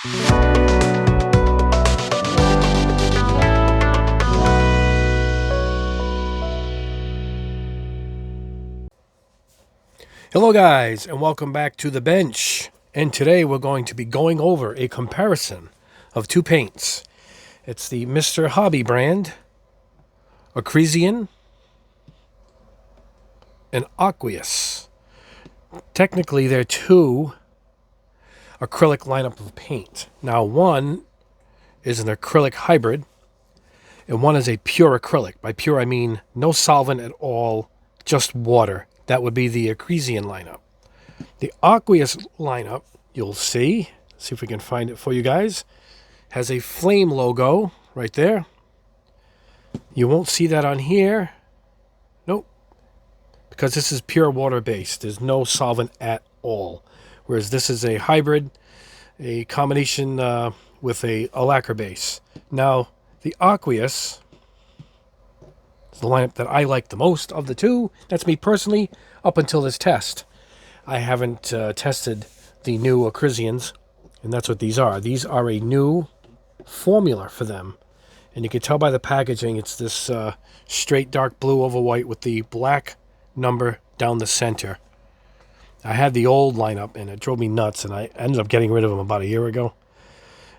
Hello guys, and welcome back to the bench. And today we're going to be going over a comparison of two paints. It's the Mr. Hobby brand, Acrysian, and Aqueous. Technically, they're two acrylic lineup of paint. Now, one is an acrylic hybrid, and one is a pure acrylic. By pure, I mean no solvent at all, just water. That would be the Acrysian lineup. The Aqueous lineup, you'll see if we can find it for you guys, has a flame logo right there. You won't see that on here. Nope. Because this is pure water-based. There's no solvent at all. Whereas this is a hybrid, a combination with a lacquer base. Now, the Aqueous, the lineup that I like the most of the two. That's me personally up until this test. I haven't tested the new Acrysians, and that's what these are. These are a new formula for them. And you can tell by the packaging, it's this straight dark blue over white with the black number down the center. I had the old lineup, and it drove me nuts, and I ended up getting rid of them about a year ago.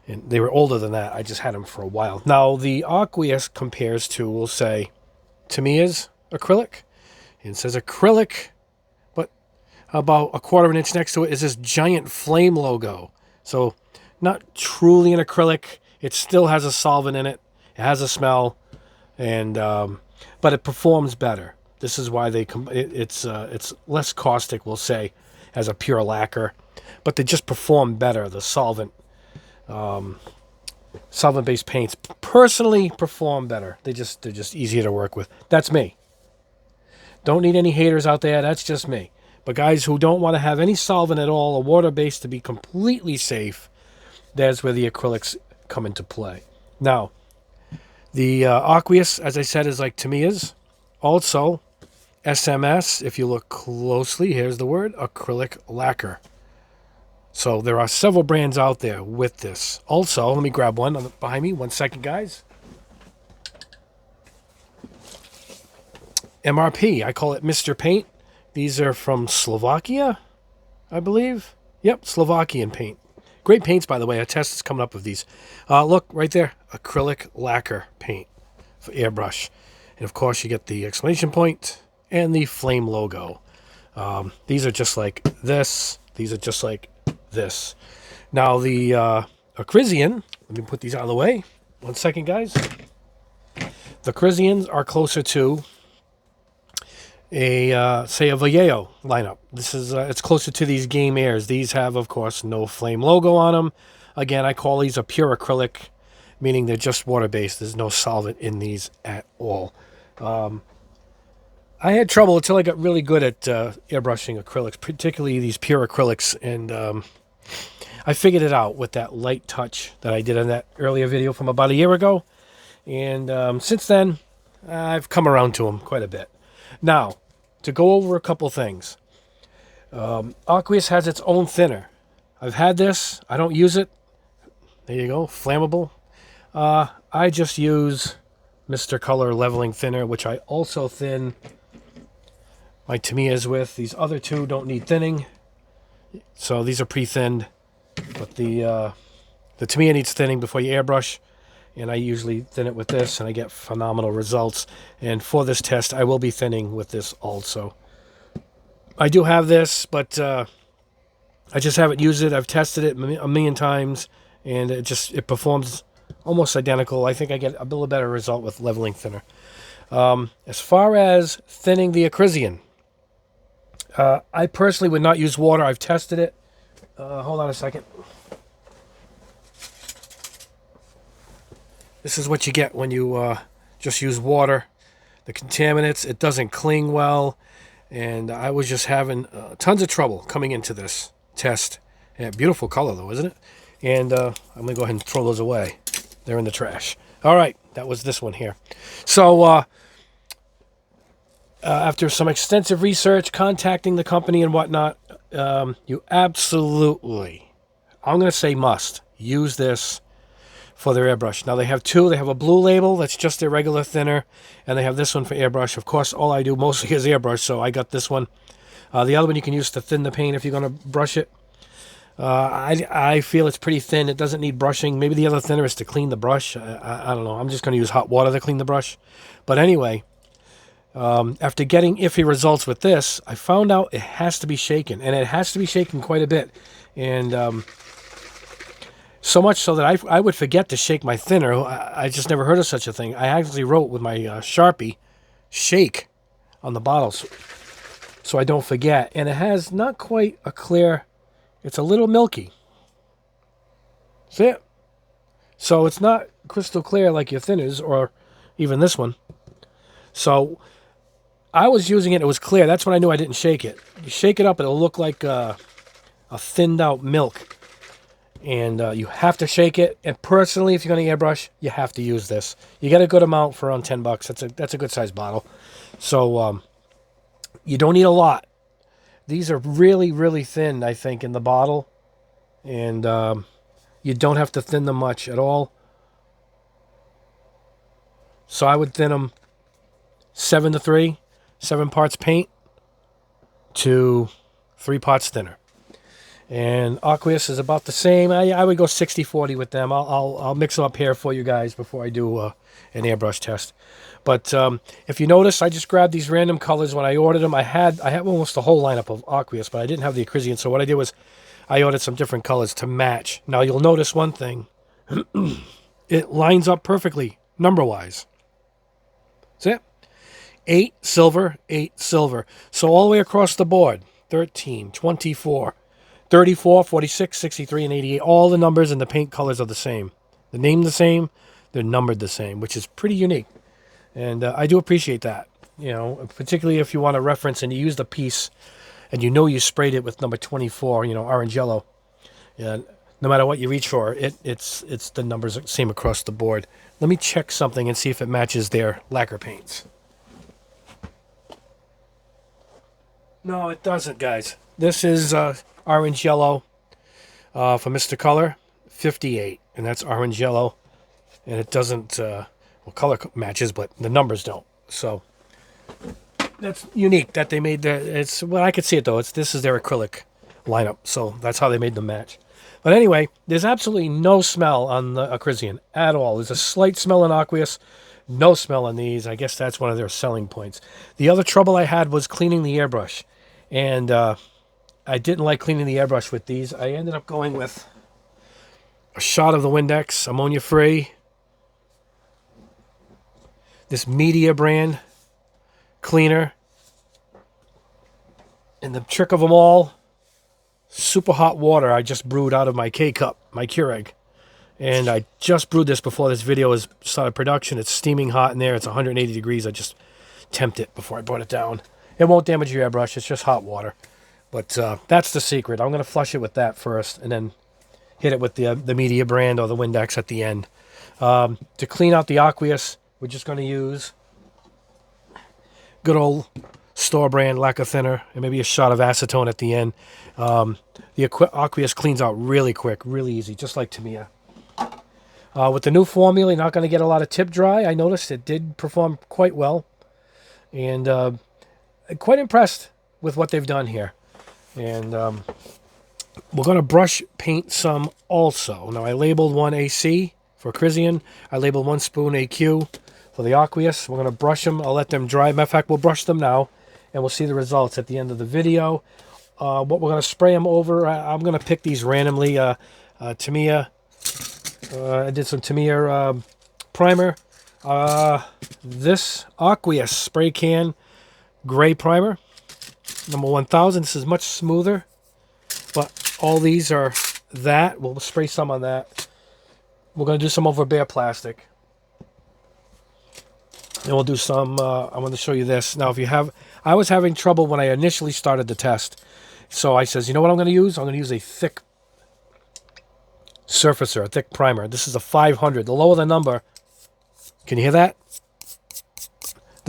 And they were older than that. I just had them for a while. Now, the Aqueous compares to, we'll say, Tamiya's acrylic. And it says acrylic, but about a 1/4 inch next to it is this giant flame logo. So not truly an acrylic. It still has a solvent in it. It has a smell, and but it performs better. This is why it's less caustic, we'll say, as a pure lacquer, but they just perform better. The solvent-based paints personally perform better. They're just easier to work with. That's me. Don't need any haters out there. That's just me. But guys who don't want to have any solvent at all, or water-based to be completely safe, that's where the acrylics come into play. Now, the Aqueous, as I said, is like Tamiya's. Also, SMS, if you look closely, here's the word, acrylic lacquer. So there are several brands out there with this. Also, let me grab one behind me. 1 second, guys. MRP, I call it Mr. Paint. These are from Slovakia, I believe. Yep, Slovakian paint. Great paints, by the way. A test is coming up with these. Look, right there. Acrylic lacquer paint for airbrush. And, of course, you get the exclamation point and the flame logo. These are just like this. These are just like this. Now, the Acrysian, let me put these out of the way. 1 second, guys. The Acrysians are closer to say a Vallejo lineup. This is it's closer to these Game Airs. These have, of course, no flame logo on them. Again, I call these a pure acrylic, meaning they're just water-based. There's no solvent in these at all. I had trouble until I got really good at airbrushing acrylics, particularly these pure acrylics, and I figured it out with that light touch that I did in that earlier video from about a year ago. And since then, I've come around to them quite a bit. Now, to go over a couple things. Aqueous has its own thinner. I've had this. I don't use it. There you go. Flammable. I just use Mr. Color Leveling Thinner, which I also thin my Tamiya's with. These other two don't need thinning. So these are pre-thinned. But the Tamiya needs thinning before you airbrush. And I usually thin it with this, and I get phenomenal results. And for this test, I will be thinning with this also. I do have this, but I just haven't used it. I've tested it a million times, and it performs almost identical. I think I get a little better result with leveling thinner. As far as thinning the Acrysian, I personally would not use water. I've tested it. Hold on a second. This is what you get when you just use water. The contaminants, it doesn't cling well. And I was just having tons of trouble coming into this test. Yeah, beautiful color though, isn't it? And I'm going to go ahead and throw those away. They're in the trash. All right, that was this one here. So after some extensive research, contacting the company and whatnot, you absolutely, I'm going to say must, use this for their airbrush. Now they have two. They have a blue label that's just their regular thinner, and they have this one for airbrush. Of course, all I do mostly is airbrush, so I got this one. The other one you can use to thin the paint if you're going to brush it. I feel it's pretty thin. It doesn't need brushing. Maybe the other thinner is to clean the brush. I don't know. I'm just going to use hot water to clean the brush. But anyway, after getting iffy results with this, I found out it has to be shaken, and it has to be shaken quite a bit. And so much so that I would forget to shake my thinner. I just never heard of such a thing. I actually wrote with my Sharpie, shake, on the bottles so I don't forget. And it has not quite a clear, it's a little milky. See it? So it's not crystal clear like your thinners or even this one. So I was using it, it was clear. That's when I knew I didn't shake it. You shake it up, it'll look like a thinned out milk. And you have to shake it. And personally, if you're going to airbrush, you have to use this. You get a good amount for around $10. That's a good size bottle. So you don't need a lot. These are really, really thin, I think, in the bottle. And you don't have to thin them much at all. So I would thin them 7-3, 7 parts paint to 3 parts thinner. And Aqueous is about the same. I would go 60-40 with them. I'll mix them up here for you guys before I do an airbrush test. But if you notice, I just grabbed these random colors when I ordered them. I had almost the whole lineup of Aqueous, but I didn't have the Acrysian. So what I did was I ordered some different colors to match. Now you'll notice one thing. It lines up perfectly, number-wise. See it? 8 silver, 8 silver. So all the way across the board, 13, 24. 34, 46, 63, and 88. All the numbers and the paint colors are the same. The name the same, they're numbered the same, which is pretty unique. And I do appreciate that. You know, particularly if you want to reference and you used a piece and you know you sprayed it with number 24, you know, orange yellow. And no matter what you reach for, it's the numbers are the same across the board. Let me check something and see if it matches their lacquer paints. No, it doesn't, guys. This is orange yellow for Mr. Color, 58, and that's orange yellow, and it doesn't well, color matches, but the numbers don't. So that's unique that they made that. It's well, I could see it though. This is their acrylic lineup, so that's how they made them match. But anyway, there's absolutely no smell on the Acrysian at all. There's a slight smell in Aqueous, no smell on these. I guess that's one of their selling points. The other trouble I had was cleaning the airbrush, and I didn't like cleaning the airbrush with these. I ended up going with a shot of the Windex, ammonia-free. This Media brand cleaner. And the trick of them all, super hot water I just brewed out of my K-Cup, my Keurig. And I just brewed this before this video has started production. It's steaming hot in there. It's 180 degrees. I just temped it before I brought it down. It won't damage your airbrush. It's just hot water. But that's the secret. I'm going to flush it with that first and then hit it with the Media brand or the Windex at the end. To clean out the Aqueous, we're just going to use good old store brand lacquer thinner and maybe a shot of acetone at the end. The Aqueous cleans out really quick, really easy, just like Tamiya. With the new formula, you're not going to get a lot of tip dry. I noticed it did perform quite well. And quite impressed with what they've done here. And we're going to brush paint some also. Now, I labeled one AC for Acrysian. I labeled 1 spoon AQ for the Aqueous. We're going to brush them. I'll let them dry. Matter of fact, we'll brush them now, and we'll see the results at the end of the video. What we're going to spray them over, I'm going to pick these randomly. Tamiya. I did some Tamiya primer. This Aqueous spray can gray primer. Number 1000. This is much smoother, but all these are that. We'll spray some on that. We're going to do some over bare plastic. And we'll do some, I'm going to show you this. Now, if you have, I was having trouble when I initially started the test. So I says, you know what I'm going to use? I'm going to use a thick surfacer, a thick primer. This is a 500. The lower the number, can you hear that?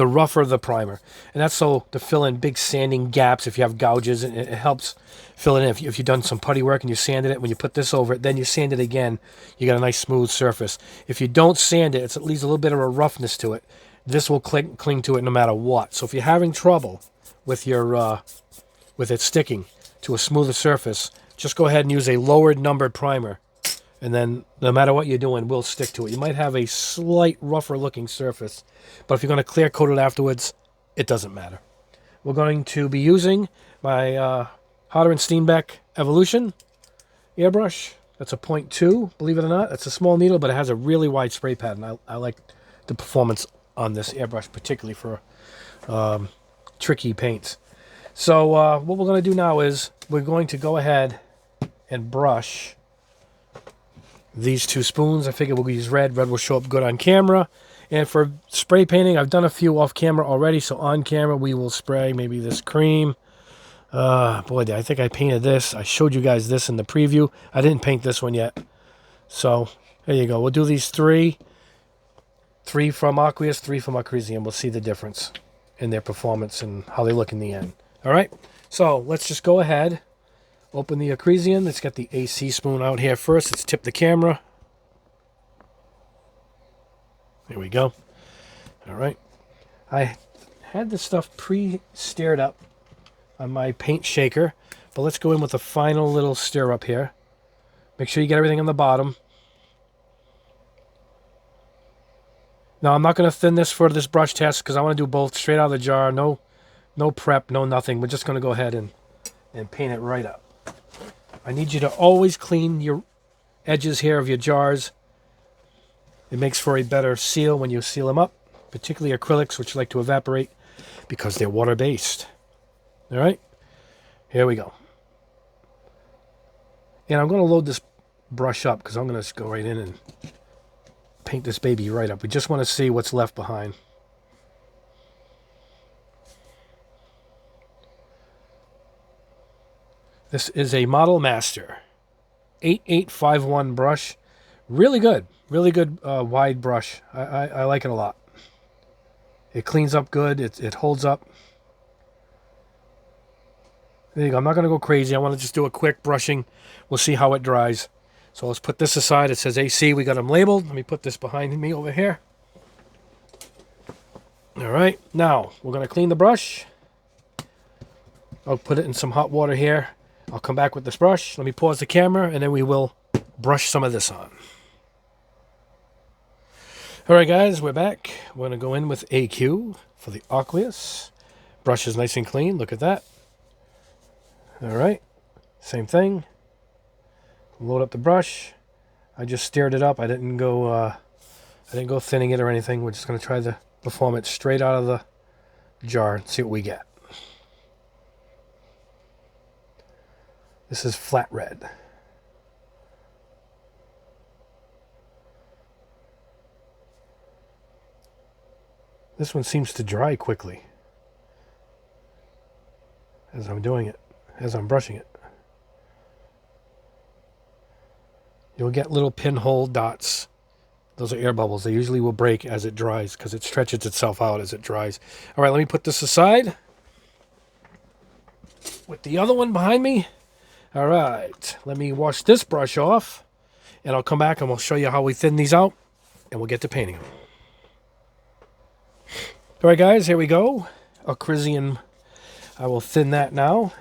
the rougher the primer. And that's so to fill in big sanding gaps if you have gouges, and it helps fill it in. If you've done some putty work and you sanded it, when you put this over it, then you sand it again, you got a nice smooth surface. If you don't sand it, it leaves a little bit of a roughness to it. This will cling to it no matter what. So if you're having trouble with your with it sticking to a smoother surface, just go ahead and use a lowered numbered primer, and then no matter what you're doing, we'll stick to it. You might have a slight rougher looking surface, but if you're going to clear coat it afterwards, it doesn't matter. We're going to be using my Harder & Steenbeck Evolution airbrush. That's a 0.2, believe it or not. It's a small needle, but it has a really wide spray pattern. I like the performance on this airbrush, particularly for tricky paints. So what we're going to do now is we're going to go ahead and brush these two spoons. I figure we'll use red. Red will show up good on camera. And for spray painting, I've done a few off camera already, so on camera we will spray maybe this cream. Boy, I think I painted this. I showed you guys this in the preview. I didn't paint this one yet. So there you go. We'll do these three. 3 from Aqueous, 3 from Acrysian. We'll see the difference in their performance and how they look in the end. All right, so let's just go ahead, open the Acrysian. Let's get the AC spoon out here first. Let's tip the camera. There we go. All right. I had this stuff pre-stirred up on my paint shaker, but let's go in with a final little stir up here. Make sure you get everything on the bottom. Now, I'm not going to thin this for this brush test because I want to do both straight out of the jar. No prep, no nothing. We're just going to go ahead and paint it right up. I need you to always clean your edges here of your jars. It makes for a better seal when you seal them up, particularly acrylics, which like to evaporate because they're water-based. All right, here we go. And I'm going to load this brush up because I'm going to go right in and paint this baby right up. We just want to see what's left behind. This is a Model Master 8851 brush. Really good wide brush. I like it a lot. It cleans up good. It holds up. There you go. I'm not going to go crazy. I want to just do a quick brushing. We'll see how it dries. So let's put this aside. It says AC. We got them labeled. Let me put this behind me over here. All right. Now, we're going to clean the brush. I'll put it in some hot water here. I'll come back with this brush. Let me pause the camera, and then we will brush some of this on. All right, guys, we're back. We're going to go in with AQ for the Aqueous. Brush is nice and clean. Look at that. All right. Same thing. Load up the brush. I just stirred it up. I didn't go thinning it or anything. We're just going to try to perform it straight out of the jar and see what we get. This is flat red. This one seems to dry quickly as I'm doing it, as I'm brushing it. You'll get little pinhole dots. Those are air bubbles. They usually will break as it dries because it stretches itself out as it dries. All right, let me put this aside with the other one behind me. All right, let me wash this brush off, and I'll come back and we'll show you how we thin these out, and we'll get to painting them. All right, guys, here we go. Acrysian, I will thin that now.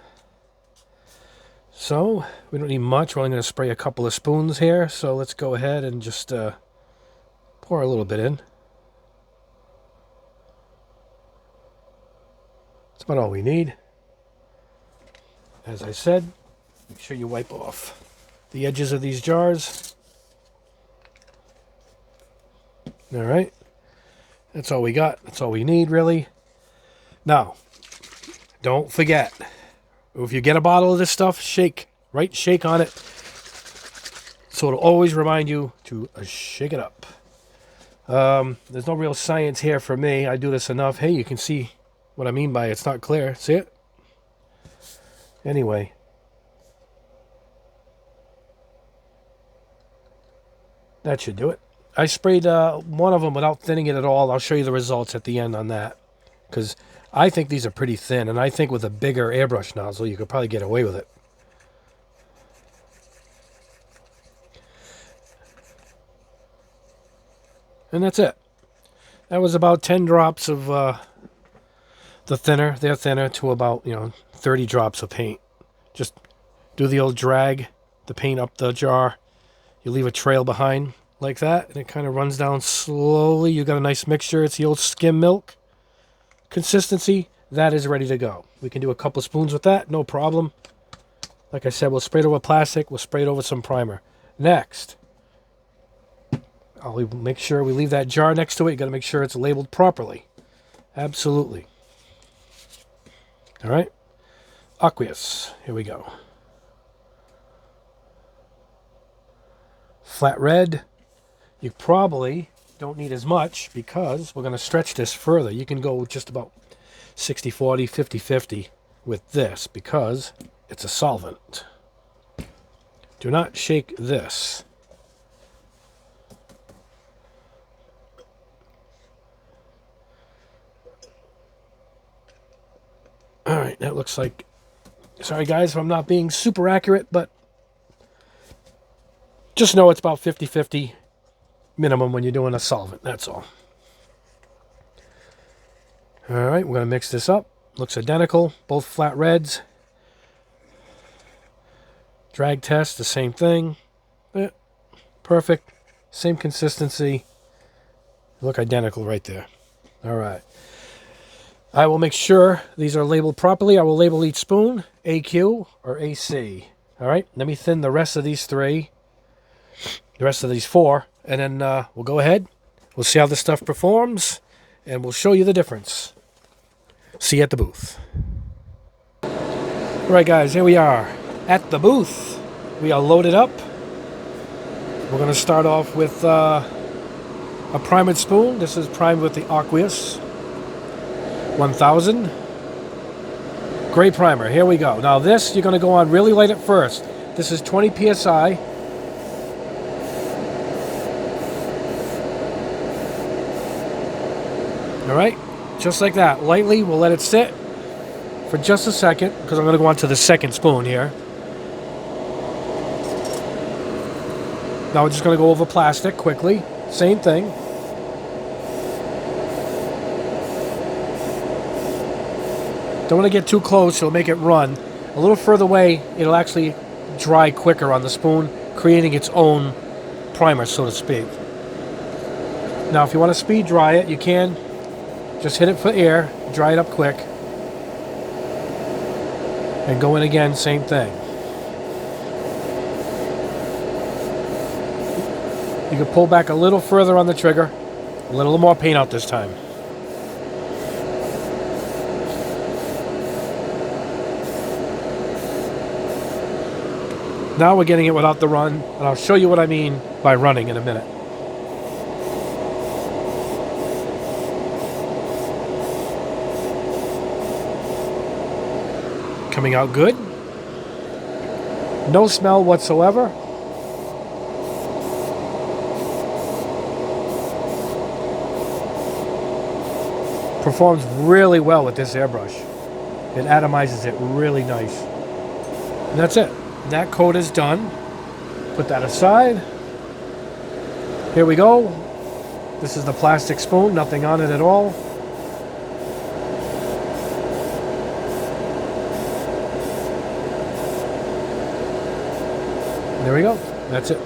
So, we don't need much. We're only going to spray a couple of spoons here, so let's go ahead and just pour a little bit in. That's about all we need. As I said, make sure you wipe off the edges of these jars. All right. That's all we got. That's all we need, really. Now, don't forget, if you get a bottle of this stuff, shake. Right? Shake on it. So it'll always remind you to shake it up. There's no real science here for me. I do this enough. Hey, you can see what I mean by it's not clear. See it? Anyway. That should do it. I sprayed one of them without thinning it at all. I'll show you the results at the end on that. because I think these are pretty thin, and I think with a bigger airbrush nozzle, you could probably get away with it. And that's it. That was about 10 drops of the thinner, their thinner, to about, 30 drops of paint. Just do the old drag the paint up the jar. You leave a trail behind like that, and it kind of runs down slowly. You got a nice mixture. It's the old skim milk consistency. That is ready to go. We can do a couple spoons with that, no problem. Like I said, we'll spray it over plastic. We'll spray it over some primer. Next, I'll make sure we leave that jar next to it. You got to make sure it's labeled properly. Absolutely. All right. Aqueous. Here we go. Flat red. You probably don't need as much because we're going to stretch this further. You can go just about 60-40, 50-50 with this because it's a solvent. Do not shake this. All right, that looks like... Sorry, guys, if I'm not being super accurate, but just know it's about 50-50 minimum when you're doing a solvent. That's all. All right, we're going to mix this up. Looks identical, both flat reds. Drag test, the same thing. Perfect. Same consistency. Look identical right there. All right. I will make sure these are labeled properly. I will label each spoon AQ or AC. All right, let me thin the rest of these three, the rest of these four, and then we'll go ahead. We'll see how this stuff performs, and we'll show you the difference. See you at the booth. All right, guys, here we are at the booth. We are loaded up. We're going to start off with a primed spoon. This is primed with the Aqueous 1000 gray primer. Here we go. Now this, you're going to go on really light at first. This is 20 psi. All right, just like that. Lightly, we'll let it sit for just a second because I'm going to go on to the second spoon here. Now we're just going to go over plastic quickly. Same thing. Don't want to get too close, it'll make it run. A little further away, it'll actually dry quicker on the spoon, creating its own primer, so to speak. Now, if you want to speed dry it, you can. Just hit it for air, dry it up quick. And go in again, same thing. You can pull back a little further on the trigger. A little more paint out this time. Now we're getting it without the run, and I'll show you what I mean by running in a minute. Coming out good. No smell whatsoever. Performs really well with this airbrush. It atomizes it really nice. And that's it. That coat is done. Put that aside. Here we go. This is the plastic spoon, nothing on it at all. There we go. That's it.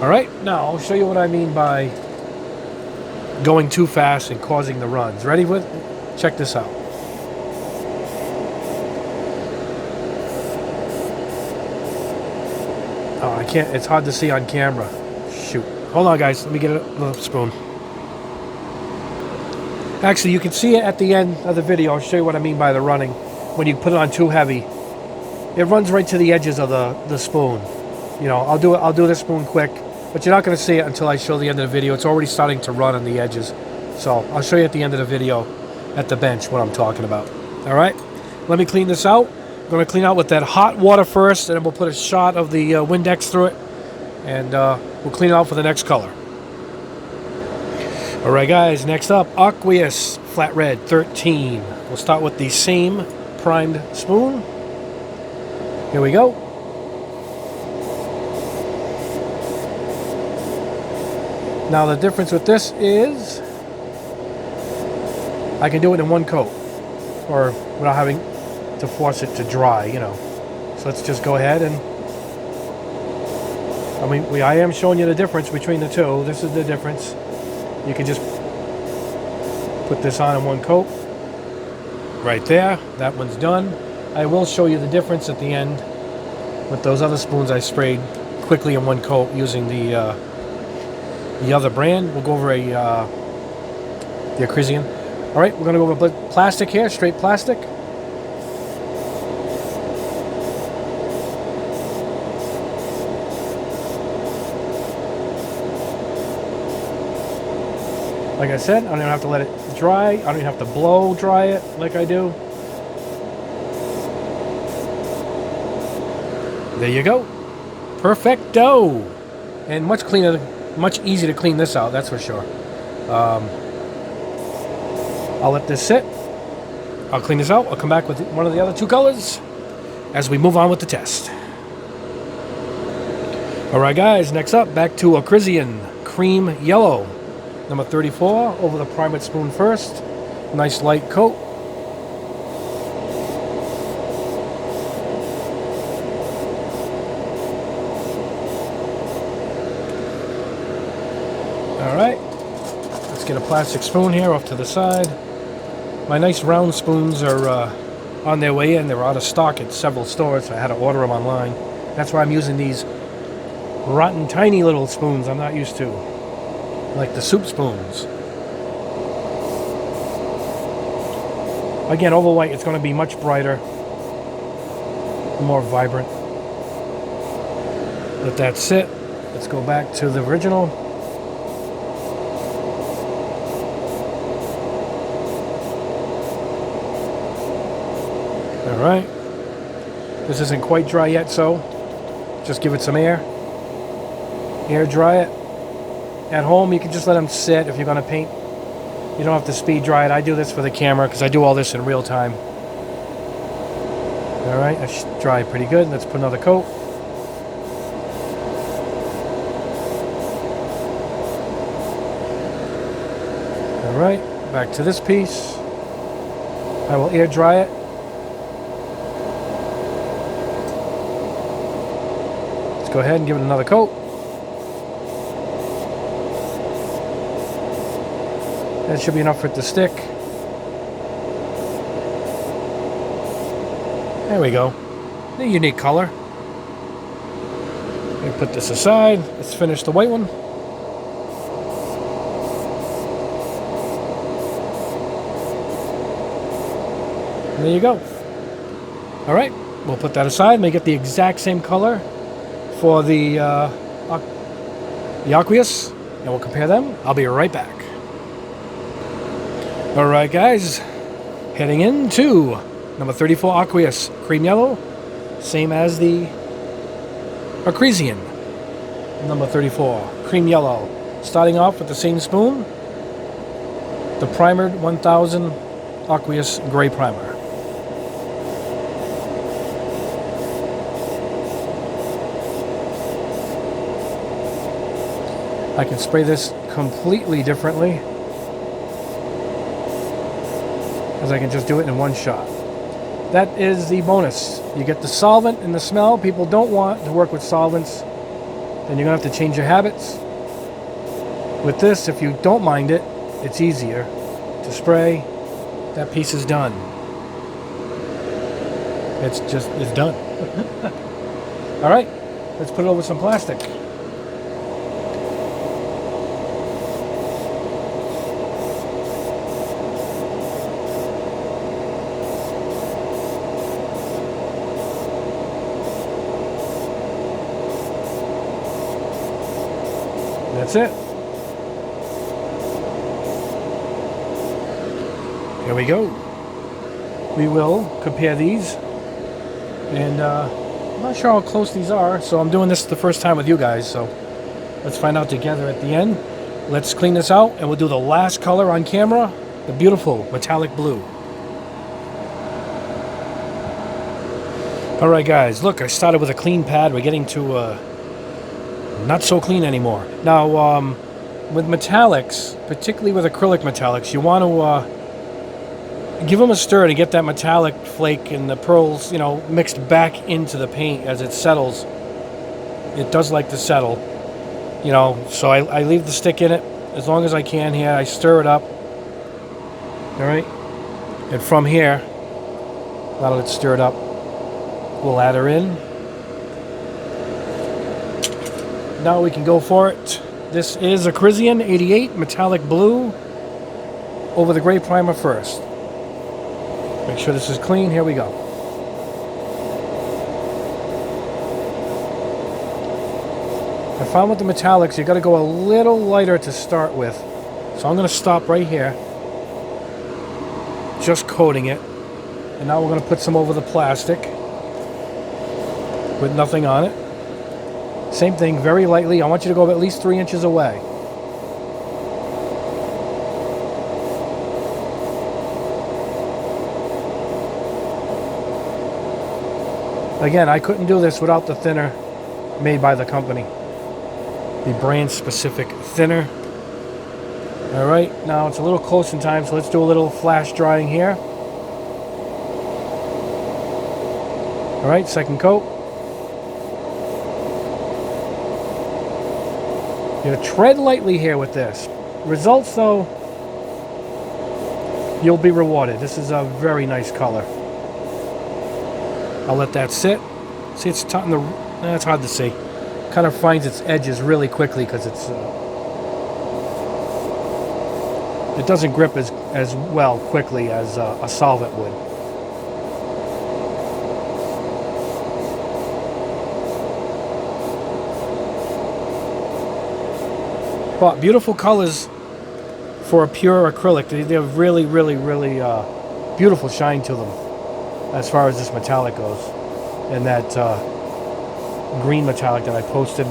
All right, now I'll show you what I mean by going too fast and causing the runs. Ready with? Check this out. Oh, I can't, it's hard to see on camera. Shoot. Hold on, guys. Let me get a spoon. Actually, you can see it at the end of the video. I'll show you what I mean by the running. When you put it on too heavy, it runs right to the edges of the spoon. You know, I'll do this spoon quick, but you're not going to see it until I show the end of the video. It's already starting to run on the edges. So I'll show you at the end of the video at the bench what I'm talking about. All right, let me clean this out. I'm going to clean out with that hot water first, and then we'll put a shot of the Windex through it, and we'll clean it out for the next color. All right, guys, next up, Aqueous Flat Red 13. We'll start with the same primed spoon. Here we go. Now the difference with this is I can do it in one coat, or without having to force it to dry, you know. So let's just go ahead and, I am showing you the difference between the two. This is the difference. You can just put this on in one coat. Right there. That one's done. I will show you the difference at the end with those other spoons I sprayed quickly in one coat using the other brand. We'll go over the Acrysian. All right, we're going to go over plastic here, straight plastic. Like I said, I don't even have to let it dry. I don't even have to blow dry it like I do. There you go. Perfecto. And much cleaner, much easier to clean this out, that's for sure. I'll let this sit. I'll clean this out. I'll come back with one of the other two colors as we move on with the test. Alright guys, next up, back to Acrysian Cream Yellow. Number 34, over the primer spoon first. Nice light coat. Alright, let's get a plastic spoon here off to the side. My nice round spoons are on their way in. They're out of stock at several stores, so I had to order them online. That's why I'm using these rotten tiny little spoons I'm not used to, like the soup spoons. Again, over white, it's going to be much brighter, more vibrant. Let that sit. Let's go back to the original. All right. This isn't quite dry yet, so just give it some air. Air dry it. At home, you can just let them sit if you're going to paint. You don't have to speed dry it. I do this for the camera because I do all this in real time. All right, that should dry pretty good. Let's put another coat. All right, back to this piece. I will air dry it. Let's go ahead and give it another coat. That should be enough for it to stick. There we go. A unique color. Let me put this aside. Let's finish the white one. And there you go. All right, we'll put that aside. Make it the exact same color for the Aqueous, and we'll compare them. I'll be right back. Alright guys, heading into number 34 Aqueous Cream Yellow, same as the Acrysian. Number 34 Cream Yellow, starting off with the same spoon, the primered 1000 Aqueous Gray Primer. I can spray this completely differently, as I can just do it in one shot. That is the bonus. You get the solvent and the smell. People don't want to work with solvents, then you're going to have to change your habits. With this, if you don't mind it, it's easier to spray. That piece is done. It's done. All right, let's put it over some plastic. That's it. Here we go. We will compare these, and I'm not sure how close these are, so I'm doing this the first time with you guys, so let's find out together at the end. Let's clean this out, and we'll do the last color on camera, The beautiful metallic blue. All right, guys, look, I started with a clean pad. We're getting to not so clean anymore. Now, with metallics, particularly with acrylic metallics, you want to give them a stir to get that metallic flake and the pearls, you know, mixed back into the paint as it settles. It does like to settle, you know, so I leave the stick in it as long as I can here. I stir it up, all right? And from here, now that it's stirred up, we'll add her in. Now we can go for it. This is Acrysian 88 metallic blue over the gray primer first. Make sure this is clean. Here we go. I found with the metallics, you got to go a little lighter to start with. So I'm going to stop right here, just coating it. And now we're going to put some over the plastic with nothing on it. Same thing, very lightly. I want you to go at least 3 inches away. Again, I couldn't do this without the thinner made by the company. The brand specific thinner. All right, now it's a little close in time, so let's do a little flash drying here. All right, second coat. You're gonna tread lightly here with this. Results, though, you'll be rewarded. This is a very nice color. I'll let that sit. See, it's hard to see. Kind of finds its edges really quickly because it's it doesn't grip as well quickly as a solvent would. But beautiful colors for a pure acrylic. They have really, really, really beautiful shine to them as far as this metallic goes. And that green metallic that I posted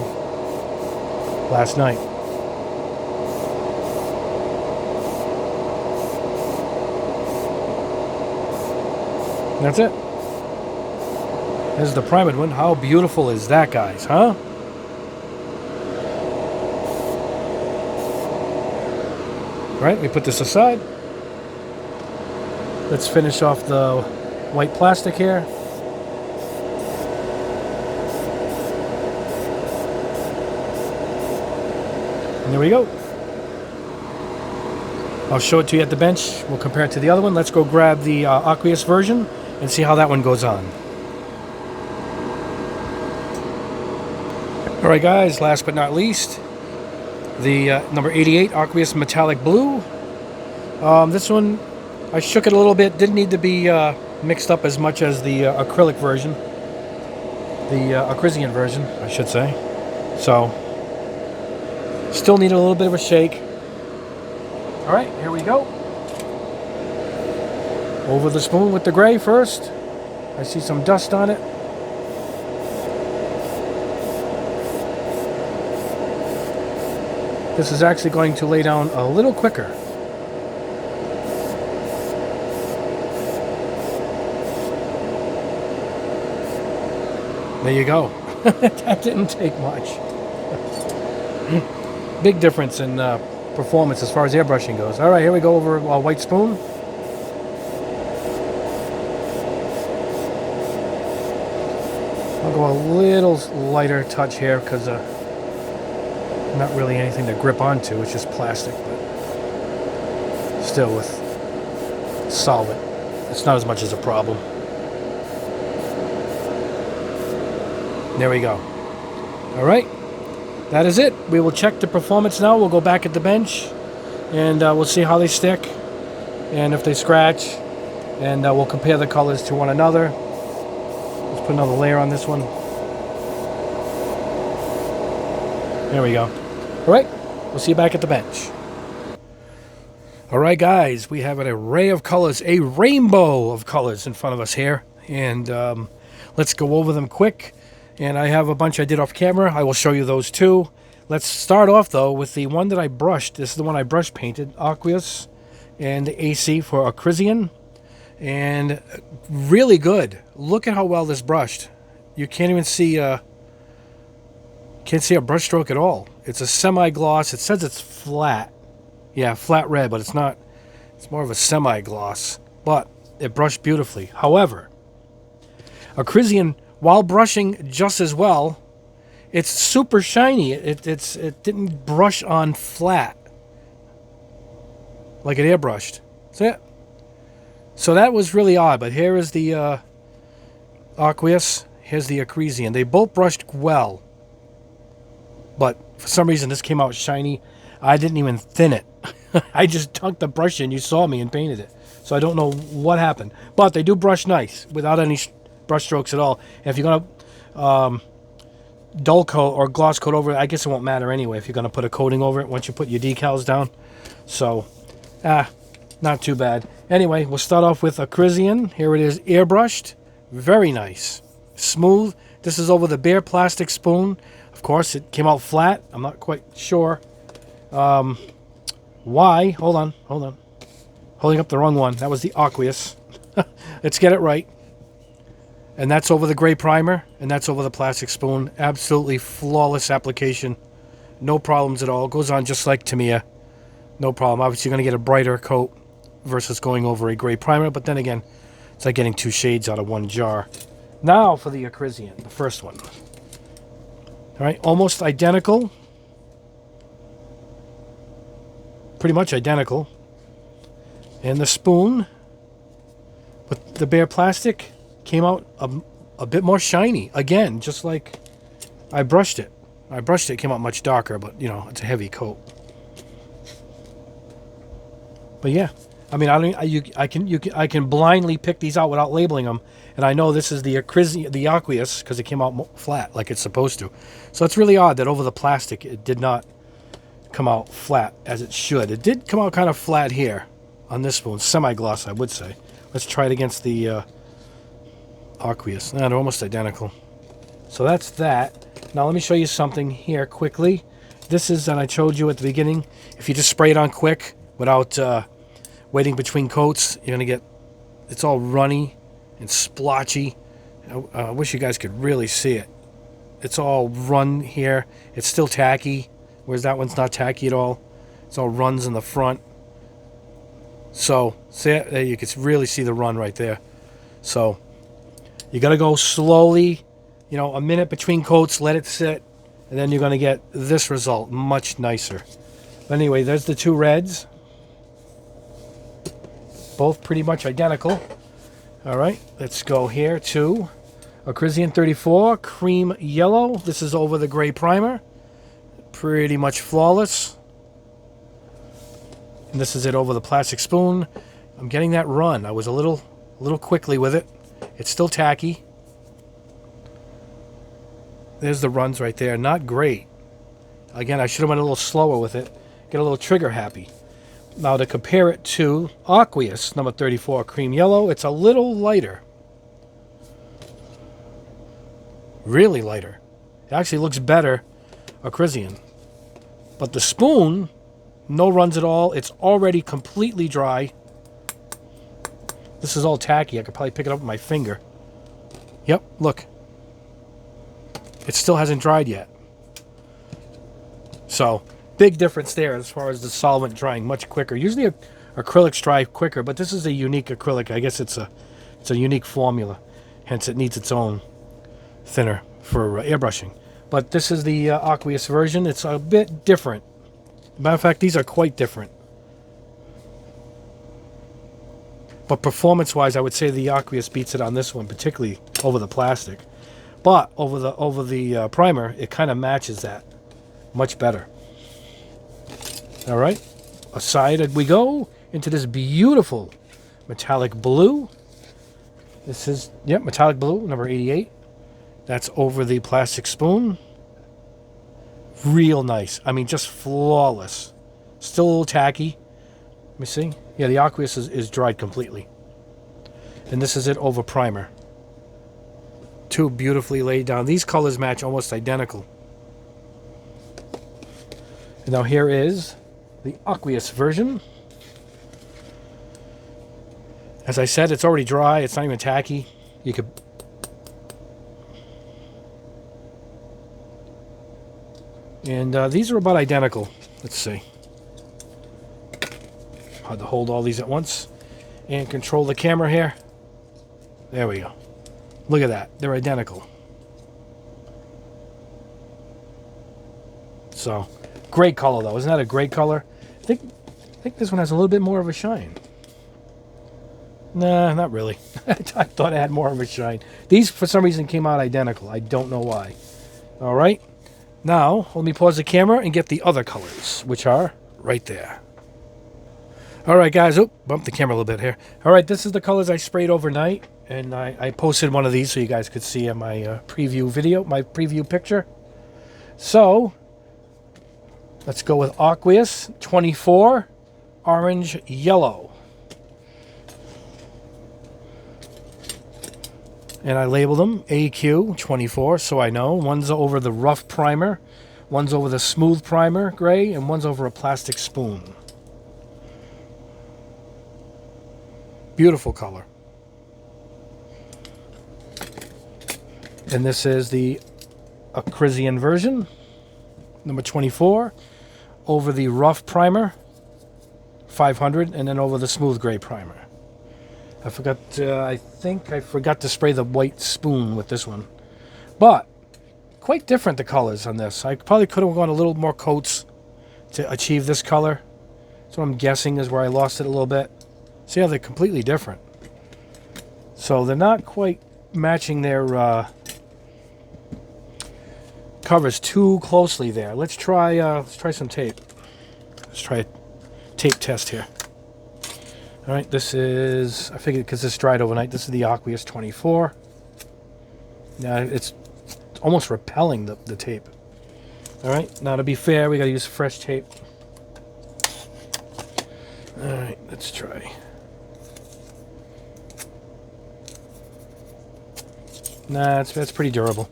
last night. And that's it. There's the primed one. How beautiful is that, guys, huh? Right, we put this aside. Let's finish off the white plastic here. And there we go. I'll show it to you at the bench. We'll compare it to the other one. Let's go grab the aqueous version and see how that one goes on. All right, guys, last but not least, the number 88 Aqueous Metallic Blue. This one, I shook it a little bit. Didn't need to be mixed up as much as the acrylic version. The Acrysian version, I should say. So, still need a little bit of a shake. All right, here we go. Over the spoon with the gray first. I see some dust on it. This is actually going to lay down a little quicker. There you go. That didn't take much. Big difference in performance as far as airbrushing goes. All right, here we go over a white spoon. I'll go a little lighter touch here because not really anything to grip onto. It's just plastic, but still with solvent, it's not as much as a problem. There we go. All right, that is it. We will check the performance now. We'll go back at the bench and we'll see how they stick and if they scratch, and we'll compare the colors to one another. Let's put another layer on this one. There we go. All right, we'll see you back at the bench. All right, guys, we have an array of colors, a rainbow of colors in front of us here, and let's go over them quick. And I have a bunch I did off camera. I will show you those too. Let's start off, though, with the one that I brushed. This is the one I brush painted, Aqueous and the AC for Acrysian. And really good. Look at how well this brushed. You can't even see can't see a brush stroke at all. It's a semi-gloss. It says it's flat. Yeah, flat red, but it's not. It's more of a semi-gloss. But it brushed beautifully. However, Acrysian, while brushing just as well, it's super shiny. It didn't brush on flat like it airbrushed. See it? So that was really odd. But here is the Aqueous. Here's the Acrysian. They both brushed well. But for some reason, this came out shiny. I didn't even thin it. I just tucked the brush in. You saw me and painted it. So I don't know what happened. But they do brush nice without any brush strokes at all. And if you're going to dull coat or gloss coat over it, I guess it won't matter anyway if you're going to put a coating over it once you put your decals down. So, not too bad. Anyway, we'll start off with Acrysian. Here it is, airbrushed. Very nice. Smooth. This is over the bare plastic spoon. Of course, it came out flat. I'm not quite sure why. Hold on. Holding up the wrong one. That was the Aqueous. Let's get it right. And that's over the gray primer, and that's over the plastic spoon. Absolutely flawless application. No problems at all. Goes on just like Tamiya. No problem. Obviously, you're going to get a brighter coat versus going over a gray primer, but then again, it's like getting two shades out of one jar. Now for the Acrysian, the first one. All right, almost identical. Pretty much identical. And the spoon, but the bare plastic came out a bit more shiny. Again, just like I brushed it. It came out much darker, but you know, it's a heavy coat. But yeah, I mean, I can blindly pick these out without labeling them, and I know this is the Aqueous because it came out flat like it's supposed to. So it's really odd that over the plastic it did not come out flat as it should. It did come out kind of flat here on this spoon, semi-gloss, I would say. Let's try it against the Aqueous. They're almost identical. So that's that. Now let me show you something here quickly. This is, and I showed you at the beginning, if you just spray it on quick without waiting between coats, you're going to get, it's all runny and splotchy. I wish you guys could really see it. It's all run here. It's still tacky, whereas that one's not tacky at all. It's all runs in the front. So, see it? There you can really see the run right there. So, you got to go slowly, you know, a minute between coats, let it sit, and then you're going to get this result, much nicer. But anyway, there's the two reds. Both pretty much identical. All right, let's go here to Acrysian 34, cream yellow. This is over the gray primer. Pretty much flawless. And this is it over the plastic spoon. I'm getting that run. I was a little quickly with it. It's still tacky. There's the runs right there. Not great. Again, I should have went a little slower with it. Get a little trigger happy. Now to compare it to Aqueous, number 34, cream yellow, it's a little lighter. Really lighter. It actually looks better, Acrysian. But the spoon, no runs at all. It's already completely dry. This is all tacky. I could probably pick it up with my finger. Yep, look. It still hasn't dried yet. So, big difference there as far as the solvent drying much quicker. Usually acrylics dry quicker, but this is a unique acrylic. I guess it's a unique formula. Hence, it needs its own thinner for airbrushing. But this is the Aqueous version. It's a bit different. Matter of fact, these are quite different. But performance-wise, I would say the Aqueous beats it on this one, particularly over the plastic. But over the primer, it kind of matches that much better. All right, aside we go into this beautiful metallic blue. This is, yep, metallic blue, number 88. That's over the plastic spoon. Real nice. I mean, just flawless. Still a little tacky. Let me see. Yeah, the Aqueous is dried completely. And this is it over primer. Two beautifully laid down. These colors match almost identical. And now here is the Aqueous version. As I said, it's already dry. It's not even tacky. You could... And these are about identical. Let's see. Hard to hold all these at once. And control the camera here. There we go. Look at that. They're identical. So, great color though. Isn't that a great color? I think this one has a little bit more of a shine. Nah, not really. I thought it had more of a shine. These, for some reason, came out identical. I don't know why. All right. Now, let me pause the camera and get the other colors, which are right there. All right, guys. Oh, bumped the camera a little bit here. All right, this is the colors I sprayed overnight, and I posted one of these so you guys could see in my preview video, my preview picture. So, let's go with Aqueous 24, Orange Yellow. And I labeled them AQ 24, so I know. One's over the rough primer, one's over the smooth primer gray, and one's over a plastic spoon. Beautiful color. And this is the Acrysian version, number 24, over the rough primer, 500, and then over the smooth gray primer. I forgot, I think I forgot to spray the white spoon with this one. But, quite different the colors on this. I probably could have gone a little more coats to achieve this color. That's what I'm guessing is where I lost it a little bit. See how they're completely different. So they're not quite matching their covers too closely there. Let's try some tape. Let's try a tape test here. All right, this is, I figured because this dried overnight, this is the Aqueous 24. Now it's almost repelling the tape. All right, now to be fair, we got to use fresh tape. All right, let's try. Nah, that's pretty durable.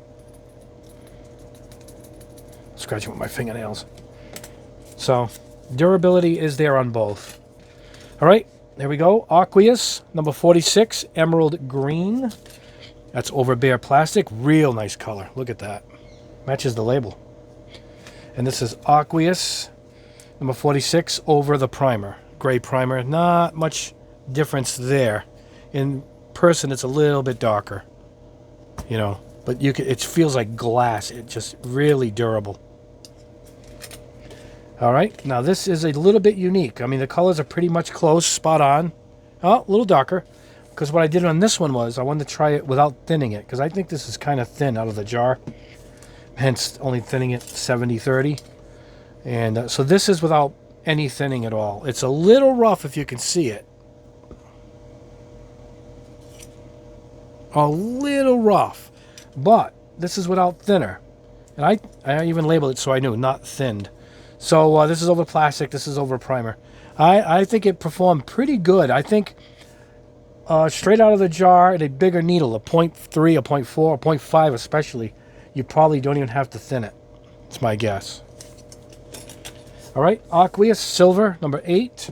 Scratching with my fingernails. So, durability is there on both. All right. There we go. Aqueous, number 46, emerald green. That's over bare plastic. Real nice color. Look at that. Matches the label. And this is Aqueous, number 46, over the primer. Gray primer. Not much difference there. In person, it's a little bit darker. You know, but you can, it feels like glass. It's just really durable. All right, now this is a little bit unique. I mean, the colors are pretty much close, spot on. Oh, a little darker. Because what I did on this one was I wanted to try it without thinning it. Because I think this is kind of thin out of the jar. Hence, only thinning it 70-30. And so this is without any thinning at all. It's a little rough if you can see it. A little rough. But this is without thinner. And I even labeled it so I knew, not thinned. So this is over plastic, this is over primer. I think it performed pretty good. I think straight out of the jar at a bigger needle, a 0.3, a 0.4, a 0.5 especially, you probably don't even have to thin it. It's my guess. All right, Aqueous Silver, number 8.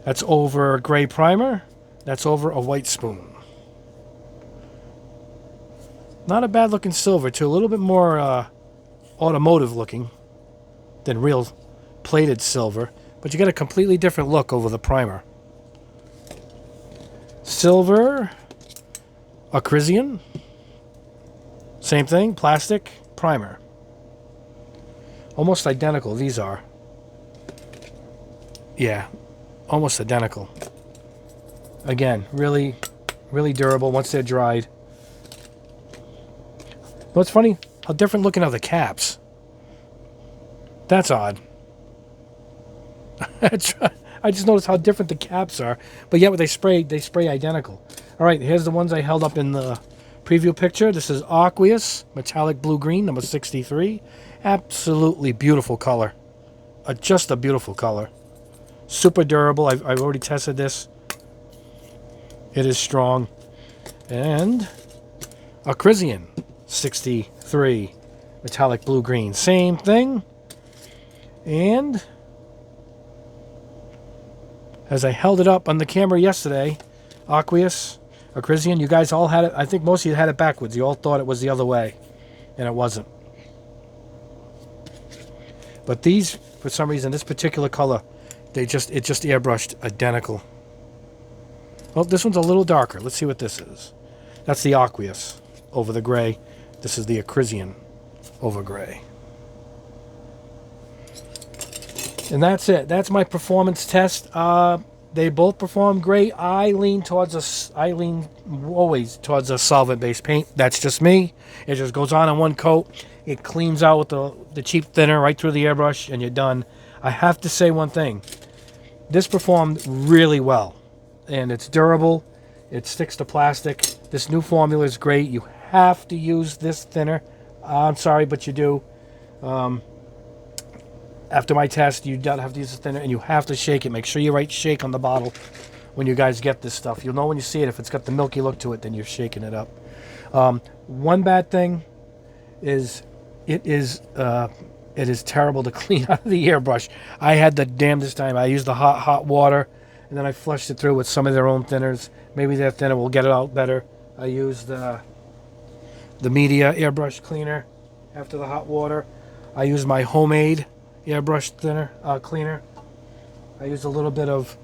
That's over gray primer. That's over a white spoon. Not a bad looking silver too, a little bit more automotive looking than real plated silver, but you get a completely different look over the primer. Silver, Acrysian, same thing, plastic, primer. Almost identical, these are. Yeah, almost identical. Again, really, really durable once they're dried. What's funny, how different looking are the caps. That's odd. I just noticed how different the caps are, but yet when they spray identical. All right, here's the ones I held up in the preview picture. This is Aqueous, metallic blue-green, number 63. Absolutely beautiful color. Just a beautiful color. Super durable. I've already tested this. It is strong. And Acrysian, 63, metallic blue-green. Same thing. And as I held it up on the camera yesterday, Aqueous, Acrysian, you guys all had it. I think most of you had it backwards. You all thought it was the other way, and it wasn't. But these, for some reason, this particular color, it just airbrushed identical. Oh, this one's a little darker. Let's see what this is. That's the Aqueous over the gray. This is the Acrysian over gray. And that's it. That's my performance test. They both perform great. I lean always towards a solvent-based paint. That's just me. It just goes on in one coat. It cleans out with the cheap thinner right through the airbrush, and you're done. I have to say one thing. This performed really well, and it's durable. It sticks to plastic. This new formula is great. You have to use this thinner. I'm sorry, but you do. After my test, you don't have to use the thinner, and you have to shake it. Make sure you write shake on the bottle when you guys get this stuff. You'll know when you see it. If it's got the milky look to it, then you're shaking it up. One bad thing is it is terrible to clean out of the airbrush. I had the damnedest time. I used the hot water, and then I flushed it through with some of their own thinners. Maybe their thinner will get it out better. I used the Media airbrush cleaner after the hot water. I used my homemade airbrush thinner cleaner. I used a little bit of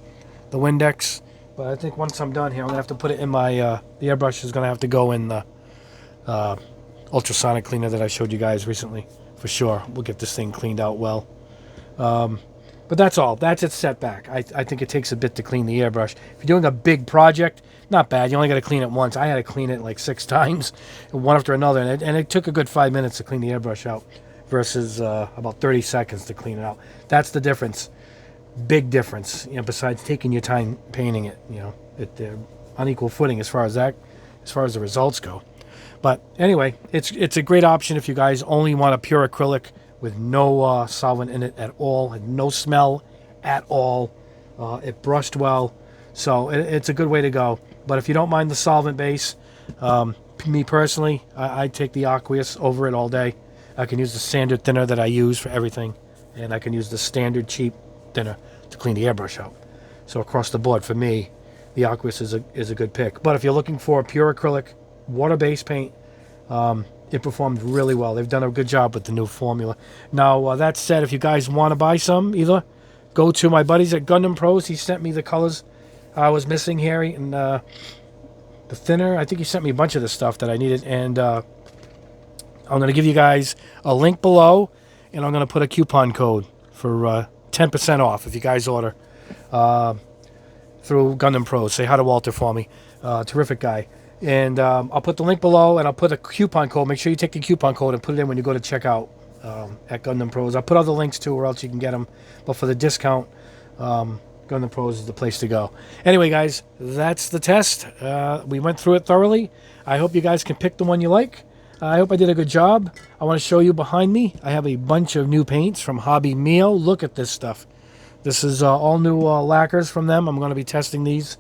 the Windex, but I think once I'm done here, I'm gonna have to put it in my the airbrush is gonna have to go in the ultrasonic cleaner that I showed you guys recently. For sure, we'll get this thing cleaned out well. But that's all. That's its setback. I think it takes a bit to clean the airbrush. If you're doing a big project, not bad. You only got to clean it once. I had to clean it like 6 times, one after another, and it took a good 5 minutes to clean the airbrush out versus about 30 seconds to clean it out. That's the difference. Big difference. You know, besides taking your time painting it, you know, they're unequal footing as far as the results go. But anyway, it's a great option if you guys only want a pure acrylic with no solvent in it at all, and no smell at all. It brushed well, so it's a good way to go. But if you don't mind the solvent base, me personally, I take the Aqueous over it all day. I can use the standard thinner that I use for everything, and I can use the standard cheap thinner to clean the airbrush out. So across the board, for me, the Aqueous is a good pick. But if you're looking for a pure acrylic, water-based paint, it performed really well. They've done a good job with the new formula. Now, that said, if you guys want to buy some, either go to my buddies at Gundam Pros. He sent me the colors I was missing here, and the thinner. I think he sent me a bunch of the stuff that I needed, and I'm going to give you guys a link below, and I'm going to put a coupon code for 10% off if you guys order through Gundam Pros. Say hi to Walter for me. Terrific guy. And I'll put the link below, and I'll put a coupon code. Make sure you take the coupon code and put it in when you go to checkout at Gundam Pros. I'll put other links too, or else you can get them. But for the discount, Gundam Pros is the place to go. Anyway, guys, that's the test. We went through it thoroughly. I hope you guys can pick the one you like. I hope I did a good job. I want to show you behind me. I have a bunch of new paints from Hobby Mio. Look at this stuff. This is all new lacquers from them. I'm going to be testing these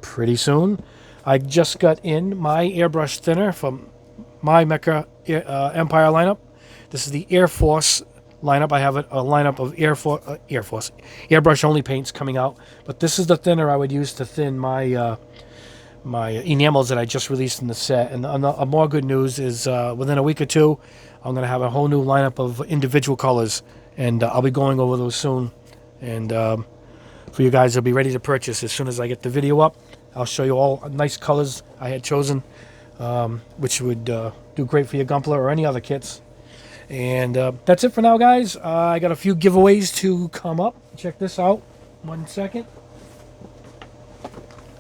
pretty soon. I just got in my airbrush thinner from my Mecha Empire lineup. This is the Air Force lineup. I have a lineup of Air Force airbrush only paints coming out. But this is the thinner I would use to thin my my enamels that I just released in the set. And more good news is within a week or two, I'm going to have a whole new lineup of individual colors, and I'll be going over those soon. And for you guys, I'll be ready to purchase as soon as I get the video up. I'll show you all nice colors I had chosen, which would do great for your Gunpla or any other kits. And that's it for now, guys. I got a few giveaways to come up. Check this out. 1 second.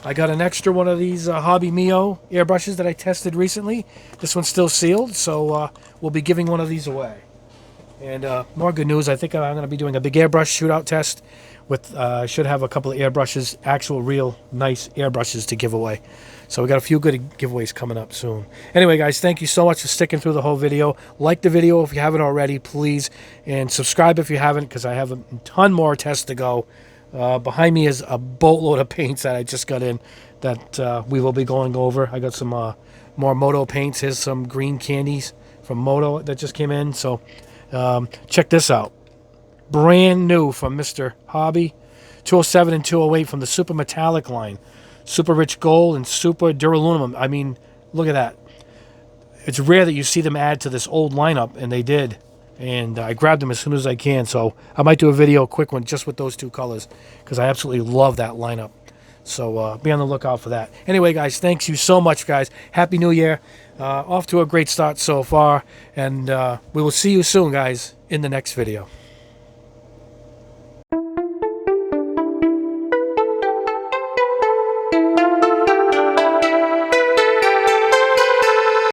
I got an extra one of these Hobby Mio airbrushes that I tested recently. This one's still sealed, so we'll be giving one of these away. And more good news, I think I'm going to be doing a big airbrush shootout test. I should have a couple of airbrushes, actual real nice airbrushes to give away. So we got a few good giveaways coming up soon. Anyway, guys, thank you so much for sticking through the whole video. Like the video if you haven't already, please. And subscribe if you haven't, because I have a ton more tests to go. Behind me is a boatload of paints that I just got in that we will be going over. I got some more Moto paints. Here's some green candies from Moto that just came in. So check this out. Brand new from Mr. Hobby 207 and 208 from the Super Metallic line. Super Rich Gold and Super Duraluminum. I mean, look at that. It's rare that you see them add to this old lineup, and they did. And I grabbed them as soon as I can, so I might do a video, a quick one, just with those two colors, because I absolutely love that lineup. So be on the lookout for that. Anyway, guys, thanks you so much, guys. Happy New Year. Off to a great start so far, and we will see you soon, guys, in the next video.